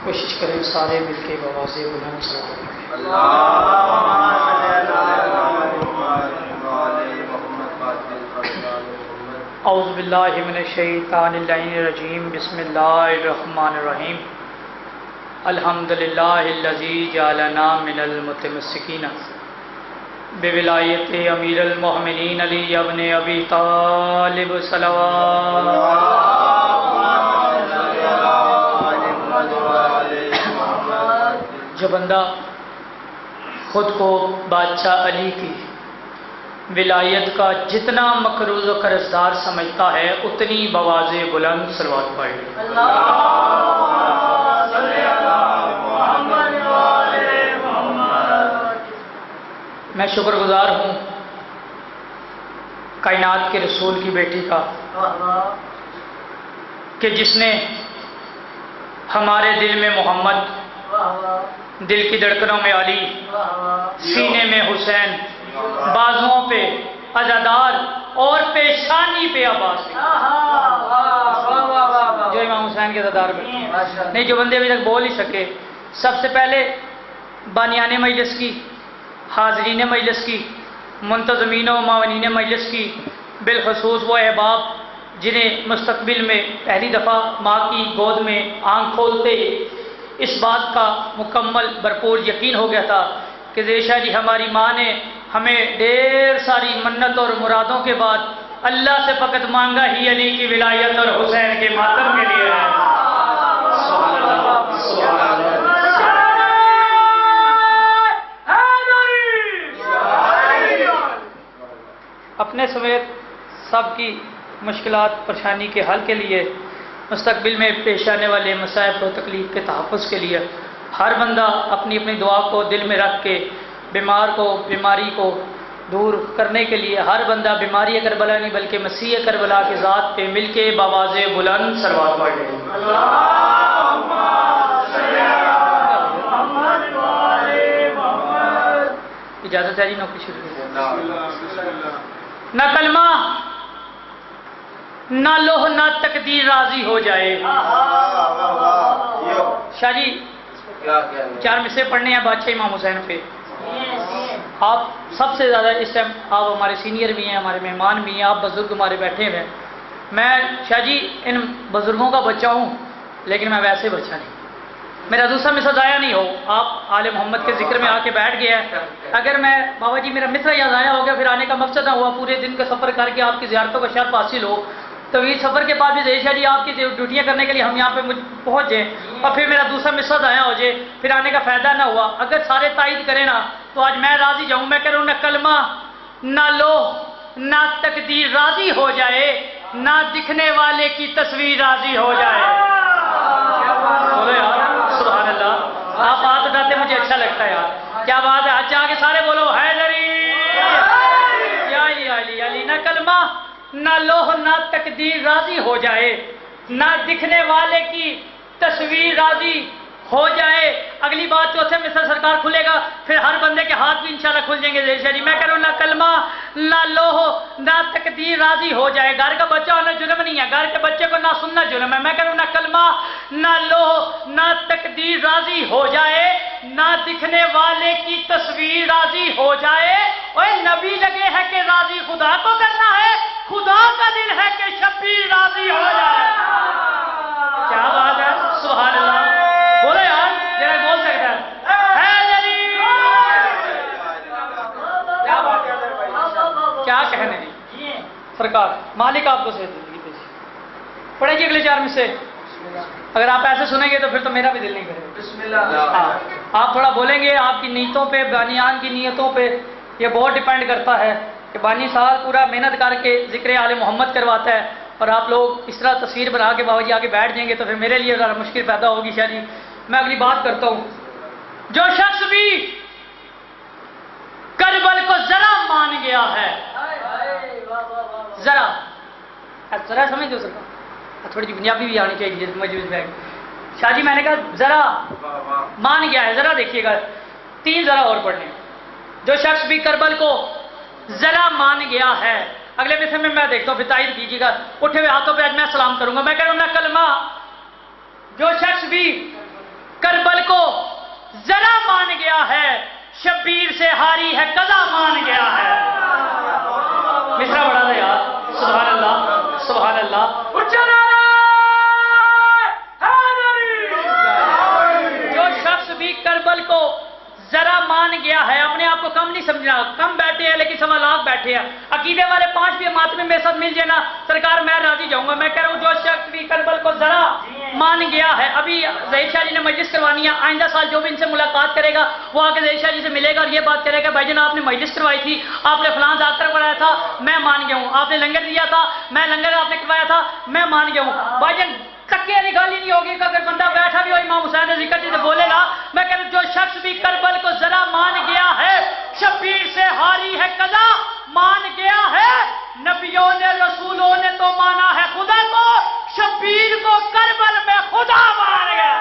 کوشش کریں سارے مل کے بواز بلند سلام اعوذ باللہ من الشیطان الرجیم بسم اللہ الرحمن الرحیم الحمدللہ الذی جعلنا من المتمسکین بولایت امیر المؤمنین علی ابن ابی طالب جو بندہ خود کو بادشاہ علی کی ولایت کا جتنا مقروض و قرضدار سمجھتا ہے اتنی بواز بلند صلوات پڑھے. میں شکر گزار ہوں کائنات کے رسول کی بیٹی کا کہ جس نے ہمارے دل میں محمد، دل کی دھڑکنوں میں علی، سینے میں حسین، بازوؤں پہ عزادار اور پیشانی پہ عباس جو امام حسین کے عزادار میں نہیں، جو بندے ابھی تک بول ہی سکے. سب سے پہلے بانیان مجلس کی، حاضرین مجلس کی، منتظمین و معاونین مجلس کی، بالخصوص وہ احباب جنہیں مستقبل میں پہلی دفعہ ماں کی گود میں آنکھ کھولتے اس بات کا مکمل بھرپور یقین ہو گیا تھا کہ زیشا جی ہماری ماں نے ہمیں ڈھیر ساری منت اور مرادوں کے بعد اللہ سے فقط مانگا ہی علی کی ولایت اور حسین کے ماتم کے لیے ہے. اپنے سمیت سب کی مشکلات پریشانی کے حل کے لیے، مستقبل میں پیش آنے والے مصائب و تکلیف کے تحفظ کے لیے ہر بندہ اپنی اپنی دعا کو دل میں رکھ کے بیمار کو بیماری کو دور کرنے کے لیے ہر بندہ بیماری کربلا نہیں بلکہ مسیح کربلا کی ذات پہ مل کے بآواز بلند صلوات پڑھے. اجازت ہے جی نوکری شروع. نہ کلمہ نہ لوح نہ تقدیر راضی ہو جائے. شاہ جی 4 مصرے پڑھنے ہیں بادشاہ امام حسین پہ. آپ سب سے زیادہ اس ٹائم آپ ہمارے سینئر بھی ہیں، ہمارے مہمان بھی ہیں، آپ بزرگ ہمارے بیٹھے ہوئے ہیں. میں شاہ جی ان بزرگوں کا بچہ ہوں لیکن میں ویسے بچہ نہیں. میرا دوسرا مصرع ضائع نہیں ہو. آپ آل محمد کے ذکر میں آ کے بیٹھ گیا ہے. اگر میں بابا جی میرا مصرع یا ضائع ہو گیا پھر آنے کا مقصد نہ ہوا پورے دن کا سفر کر کے آپ کی زیارتوں کا شرف حاصل ہو. طویل سفر کے بعد بھی زیشا جی آپ کی ڈیوٹیاں کرنے کے لیے ہم یہاں پہ پہنچ جائیں اور پھر میرا دوسرا مصرع ضائع ہو جائے پھر آنے کا فائدہ نہ ہوا. اگر سارے تائید کریں نا تو آج میں راضی جاؤں. میں کہہ رہا ہوں نہ کلمہ نہ لوح نہ تقدیر راضی ہو جائے، نہ دکھنے والے کی تصویر راضی ہو جائے. سبحان اللہ. آپ بات بتاتے مجھے اچھا لگتا ہے یار. کیا بات ہے. آج آگے سارے بولو حیدری یا علی علی علی. نہ کلمہ نہ لوح نہ تقدیر راضی ہو جائے، نہ دکھنے والے کی تصویر راضی ہو جائے. اگلی بات چوتھے مصرع سرکار کھلے گا پھر ہر بندے کے ہاتھ بھی انشاءاللہ کھل جائیں گے. زیشا جی میں کہہ رہا ہوں نہ کلمہ نہ لوح نہ تقدیر راضی ہو جائے. گھر کا بچہ ہونا جرم نہیں ہے، گھر کے بچے کو نہ سننا جرم ہے. میں کہہ رہا ہوں نہ کلمہ نہ لوح نہ تقدیر راضی ہو جائے، نہ دکھنے والے کی تصویر راضی ہو جائے. اوے نبی لگے ہے کہ راضی خدا کو کرنا ہے، خدا کا دل ہے کہ شبیر راضی ہو جائے. کیا بات ہے. سبحان اللہ. بولو یار جرا بول سکتا ہے. کیا کہنے دی سرکار. مالک آپ کو صحت زندگی دے. پڑھیں گے اگلے 4 مصرے. اگر آپ ایسے سنیں گے تو پھر تو میرا بھی دل نہیں کرے. بسم اللہ. آپ تھوڑا بولیں گے آپ کی نیتوں پہ، بانیان کی نیتوں پہ یہ بہت ڈیپینڈ کرتا ہے کہ بانی سال پورا محنت کر کے ذکر آل محمد کرواتا ہے اور آپ لوگ اس طرح تصویر بنا کے بابا جی آگے بیٹھ جائیں گے تو پھر میرے لیے ذرا مشکل پیدا ہوگی. شاہ جی میں اگلی بات کرتا ہوں. جو شخص بھی کربل کو ذرا مان گیا ہے، ذرا سمجھ دو سکتا تھوڑی جی پنجابی بھی آنی چاہیے مجلس میں. شاہ جی میں نے کہا ذرا مان گیا ہے. ذرا دیکھیے گا 3 ذرا اور پڑھنے. جو شخص بھی کربل کو ذرا مان گیا ہے اگلے مصرع میں میں دیکھتا ہوں، پھر تائید کیجیے گا. اٹھے ہوئے ہاتھوں پہ آج میں سلام کروں گا. میں کہہ رہا ہوں نہ کلمہ، جو شخص بھی کربل کو ذرا مان گیا ہے، شبیر سے ہاری ہے قضا مان گیا ہے. مصرع بڑھا دے یار. سبحان اللہ سبحان اللہ. جو شخص بھی کربل کو ذرا مان گیا ہے، اپنے آپ کو کم نہیں سمجھنا. کم بیٹھے ہیں لیکن سوا لاکھ بیٹھے ہیں. عقیدے والے 5 بھی ماتمے میرے ساتھ مل جائے نا سرکار میں راضی جاؤں گا. میں کہہ رہا ہوں جو شخص بھی کربل کو ذرا مان گیا ہے. ابھی ظہیر شاہ جی نے مجلس کروانی ہے، آئندہ سال جو بھی ان سے ملاقات کرے گا وہ آ کے ظہیر شاہ جی سے ملے گا اور یہ بات کرے گا بھائی جان آپ نے مجلس کروائی تھی، آپ نے فلاں ذاکر پڑھایا تھا، میں مان گیا ہوں. آپ نے لنگر دیا تھا، میں لنگر آپ نے کروایا تھا، میں مان گیا ہوں. بھائی جان تکے والی گالی نہیں ہوگی کہ اگر بندہ بیٹھا بھی ہو امام حسین نے ذکر جی سے بولے نا. میں کہہ رہا ہوں جو شخص بھی کربل کو ذرا مان گیا ہے، شبیر سے ہاری ہے قضا مان گیا ہے. نبیوں نے رسولوں نے تو مانا ہے خدا کو، شبیر کو کربل میں خدا مان گیا.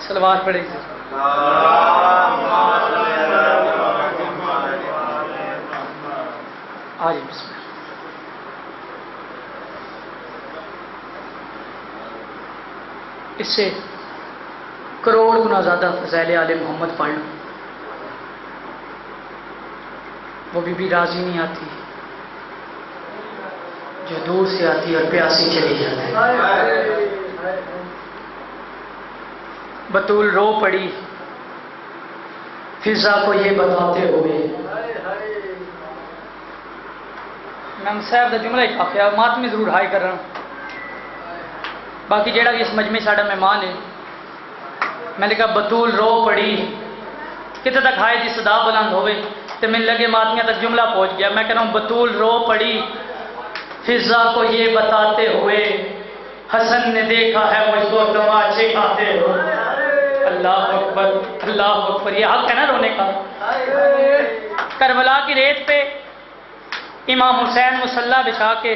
سلوات پڑھے گی. آئیے بسم اللہ. اس سے کروڑ گنا زیادہ فضائل آل محمد پڑھ لو. وہ بی راضی نہیں آتی جو دور سے آتی اور پیاسی چلی جاتی. بطول رو پڑی فضا کو یہ بتاتے ہوئے. میں صاحب دا جملہ ہی کافی ہے، ماتمی ضرور ہائی کر رہا ہوں. باقی جیڑا بھی اس مجمع ساڑا مہمان ہے، میں نے کہا بطول رو پڑی کتنے تک ہائے جی صدا بلند ہوئے تو میں لگے ماتمیاں تک جملہ پہنچ گیا. میں کہہ رہا ہوں بطول رو پڑی فضا کو یہ بتاتے ہوئے، حسن نے دیکھا ہے مجھ کو تماچے کھاتے ہو. اللہ اکبر اللہ اکبر. یہ حق ہے نا رونے کا. کربلا کی ریت پہ امام حسین مصلی بچھا کے،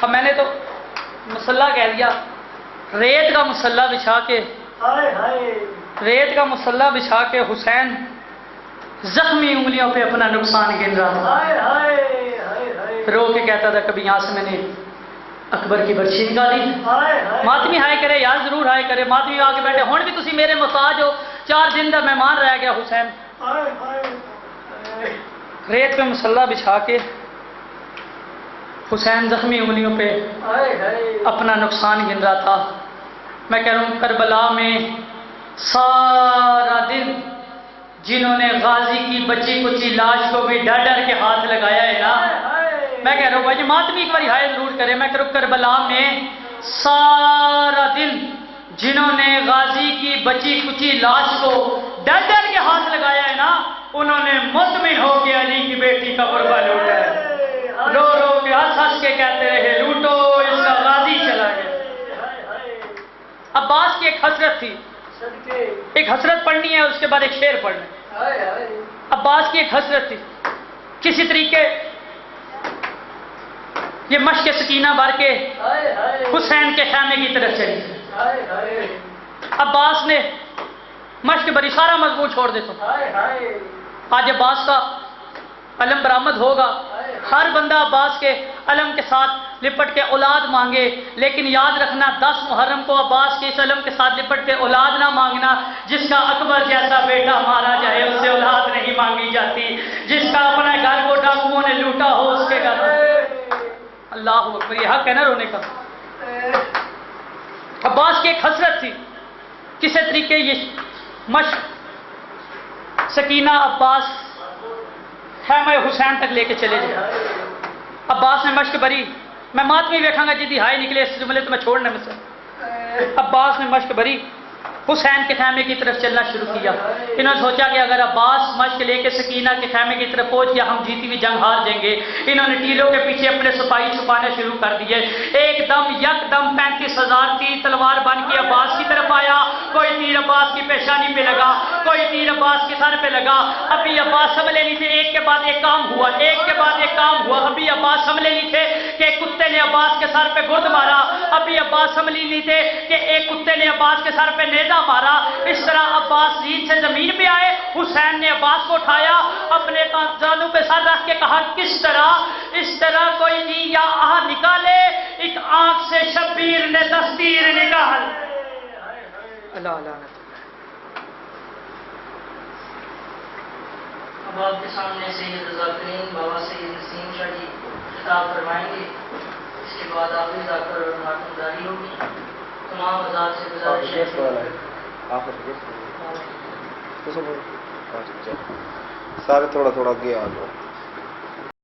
اب میں نے تو مصلی کہہ دیا، ریت کا مصلی بچھا کے، ریت کا مصلی بچھا کے حسین زخمی انگلیوں پہ اپنا نقصان گن رہا تھا. رو کے کہتا تھا کبھی یہاں سے میں نے اکبر کی برچھی نکالی. ماتمی ہائے کرے یار ضرور ہائے کرے. ماتمی آ کے بیٹھے ہوں بھی تسی میرے محتاج ہو. 4 دن دا مہمان رہ گیا حسین. ریت پہ مصلی بچھا کے حسین زخمی انگلیوں پہ اپنا نقصان گن رہا تھا. میں کہہ رہا ہوں کربلا میں سارا دن جنہوں نے غازی کی بچی کچی لاش کو بھی ڈر ڈر کے ہاتھ لگایا ہے نا. میں کہہ رہا ہوں بھائی ماتمی ایک باری ہائے ضرور کرے. میں کہہ رہا ہوں کربلا میں سارا دن جنہوں نے غازی کی بچی کچی لاش کو ڈر ڈر کے ہاتھ لگایا ہے نا، انہوں نے مطمئن ہو کے علی کی بیٹی کا قربہ لوٹا ہے. رو رو کے ہنس ہنس کے کہتے رہے لوٹو اس کا غازی چلا گیا. عباس کی ایک حسرت تھی، ایک حسرت پڑھنی ہے اس کے بعد ایک شعر پڑھنا ہے. عباس کی ایک حسرت تھی، کسی طریقے یہ مشق سکینہ بھر کے حسین کے خیمے کی طرف چلی. عباس نے مشق بری سارا مضمون چھوڑ دیتا. آج عباس کا علم برآمد ہوگا، ہر بندہ عباس کے علم کے ساتھ لپٹ کے اولاد مانگے، لیکن یاد رکھنا 10 محرم کو عباس کے اس علم کے ساتھ لپٹ کے اولاد نہ مانگنا. جس کا اکبر جیسا بیٹا مارا جائے اس سے اولاد نہیں مانگی جاتی. جس کا اپنا گھر کو ڈاکوؤں نے لوٹا ہو اس کے گھر. اللہ اکبر. یہ حق ہے نا رونے کا. عباس کی ایک حسرت تھی، کسی طریقے یہ مشق سکینہ عباس خیمہ حسین تک لے کے چلے جائے. عباس نے مشق بری. میں ماتمی دیکھاں گا جدی ہائے نکلے اس جملے تو میں چھوڑنے میں سے. عباس نے مشق بری حسین کے خیمے کی طرف چلنا شروع کیا۔ انہوں نے سوچا کہ اگر عباس مشق لے کے سکینہ کے خیمے کی طرف پہنچ گیا ہم جیتی ہوئی جنگ ہار جائیں گے۔ انہوں نے ٹیلوں کے پیچھے اپنے سپاہی چھپانے شروع کر دیے۔ ایک دم یک دم 35,000 تیر تلوار بن کے عباس کی طرف آیا۔ کوئی تیر عباس کی پیشانی پہ لگا، کوئی تیر عباس کے سر پہ لگا۔ ابھی عباس سنبھلے نہیں تھے، ایک کے بعد ایک کام ہوا، ایک کے بعد ایک کام ہوا۔ ابھی عباس سنبھلے نہیں تھے کہ ایک کتے نے عباس کے سر پہ گرد مارا، ابھی عباس سنبھلی نہیں تھے کہ ایک کتے نے عباس کے سر پہ نیزہ مارا۔ اس طرح عباس نیند سے زمین پہ آئے، حسین نے عباس کو اٹھایا، اپنے زانوں پہ سر رکھ کے کہا کس طرح؟ اس طرح کوئی نہیں، یا آہ نکالے ایک آنکھ سے شبیر نے دستیر نکال۔ اللہ اللہ۔ اب آپ کے سامنے سید رضا کریم بابا سید نسیم شاہ جی خطاب فرمائیں گے، اس کے بعد آخری ذاکر اور ماتم داری ہوگی۔ تمام آزاد سے گزارش ہے سارے تھوڑا تھوڑا آگے آ جاؤ۔